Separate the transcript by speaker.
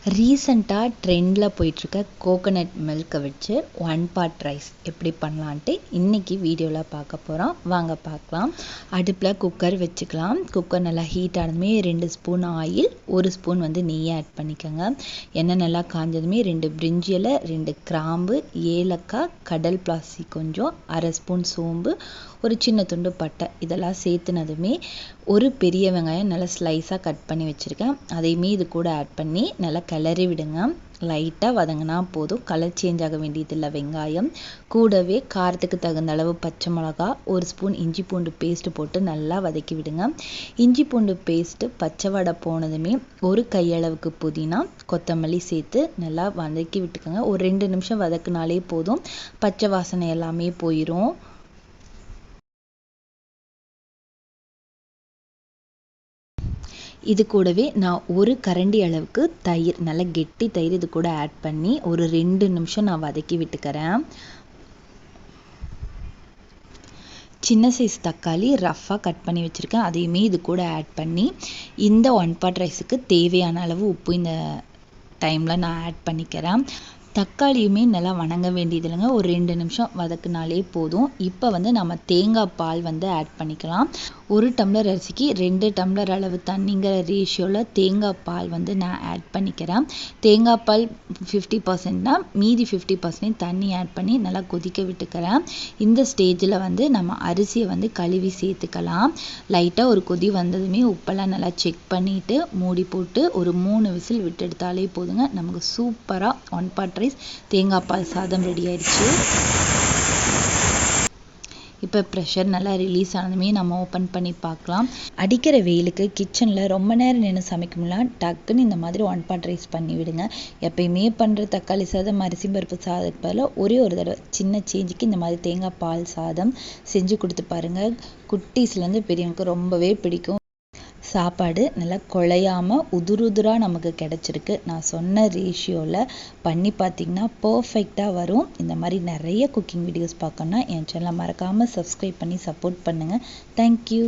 Speaker 1: ரீசெண்டாக ட்ரெண்டில் போயிட்டுருக்க கோகோனட் மில்கை வச்சு ஒன் பாட் ரைஸ் எப்படி பண்ணலான்ட்டு இன்றைக்கி வீடியோவில் பார்க்க போகிறோம். வாங்க பார்க்கலாம். அடுப்பில் குக்கர் வச்சுக்கலாம். குக்கர் நல்லா ஹீட் ஆனதுமே 2 ஸ்பூன் ஆயில், 1 ஸ்பூன் நெய்யை ஆட் பண்ணிக்கோங்க. எண்ணெய் நல்லா காஞ்சதுமே 2 பிரிஞ்சி இலை, 2 கிராம்பு, ஏலக்காய், கடல் பாசி கொஞ்சம், 1/2 ஸ்பூன் சோம்பு, ஒரு சின்ன துண்டு பட்டை இதெல்லாம் சேர்த்துனதுமே ஒரு பெரிய வெங்காயம் நல்லா ஸ்லைஸாக கட் பண்ணி வச்சுருக்கேன். அதையுமே இது கூட ஆட் பண்ணி நல்லா கிளறி விடுங்க. லைட்டாக வதங்கினா போதும், கலர் சேஞ்ச் ஆக வேண்டியதில்லை வெங்காயம். கூடவே காரத்துக்கு தகுந்த அளவு பச்சை மிளகா, 1 ஸ்பூன் இஞ்சி பூண்டு பேஸ்ட்டு போட்டு நல்லா வதக்கி விடுங்க. இஞ்சி பூண்டு பேஸ்ட்டு பச்சை வடை போனதுமே ஒரு கையளவுக்கு புதினா, கொத்தமல்லி சேர்த்து நல்லா வதக்கி விட்டுக்கோங்க. ஒரு 2 நிமிஷம் வதக்குனாலே போதும், பச்சை வாசனை எல்லாமே போயிடும். இது கூடவே நான் ஒரு கரண்டி அளவுக்கு தயிர், நல்ல கெட்டி தயிர் இது கூட ஆட் பண்ணி ஒரு 2 நிமிஷம் நான் வதக்கி விட்டுக்கிறேன். சின்ன சைஸ் தக்காளி ரஃப்பாக கட் பண்ணி வச்சுருக்கேன், அதையுமே இது கூட ஆட் பண்ணி இந்த ஒன் பாட் ரைஸுக்கு தேவையான அளவு உப்பு இந்த டைமில் நான் ஆட் பண்ணிக்கிறேன். தக்காளியுமே நல்லா வணங்க வேண்டியது இல்லைங்க, ஒரு 2 நிமிஷம் வதக்குனாலே போதும். இப்போ நம்ம தேங்காய் பால் ஆட் பண்ணிக்கலாம். 1 டம்ளர் அரிசிக்கு 2 டம்ளர் அளவு தண்ணிங்கிற ரேஷியோவில் தேங்காய் பால் நான் ஆட் பண்ணிக்கிறேன். தேங்காய் பால் 50%னா மீதி 50% தண்ணி ஆட் பண்ணி நல்லா கொதிக்க விட்டுக்கிறேன். இந்த ஸ்டேஜில் நம்ம அரிசியை கழுவி சேர்த்துக்கலாம். லைட்டாக ஒரு கொதி வந்ததுமே உப்பெல்லாம் நல்லா செக் பண்ணிவிட்டு மூடி போட்டு ஒரு 3 விசில் விட்டு எடுத்தாலே போதுங்க. நமக்கு சூப்பராக ஒன் பாட் ரைஸ் தேங்காய் பால் சாதம் ரெடி ஆயிடுச்சு. இப்போ ப்ரெஷர் நல்லா ரிலீஸ் ஆனதுமே நம்ம ஓப்பன் பண்ணி பார்க்கலாம். அடிக்கிற வெயிலுக்கு கிச்சனில் ரொம்ப நேரம் நின்று சமைக்கும்லாம் டக்குன்னு இந்த மாதிரி ஒன் பாட் ரைஸ் பண்ணி விடுங்க. எப்பயுமே பண்ணுற தக்காளி சாதம், அரிசி பருப்பு சாதத்துக்கு பதிலாக ஒரே ஒரு தடவை சின்ன சேஞ்சுக்கு இந்த மாதிரி தேங்காய் பால் சாதம் செஞ்சு கொடுத்து பாருங்கள். குட்டீஸ்லேருந்து பெரியவங்களுக்கு ரொம்பவே பிடிக்கும். சாப்பாடு நல்லா குழையாமல் உதுருதுராக நமக்கு கிடச்சிருக்கு. நான் சொன்ன ரேஷியோவில் பண்ணி பார்த்திங்கன்னா பர்ஃபெக்டாக வரும். இந்த மாதிரி நிறைய குக்கிங் வீடியோஸ் பார்க்கணுன்னா என் சேனலை மறக்காமல் சப்ஸ்கிரைப் பண்ணி சப்போர்ட் பண்ணுங்கள். தேங்க்யூ.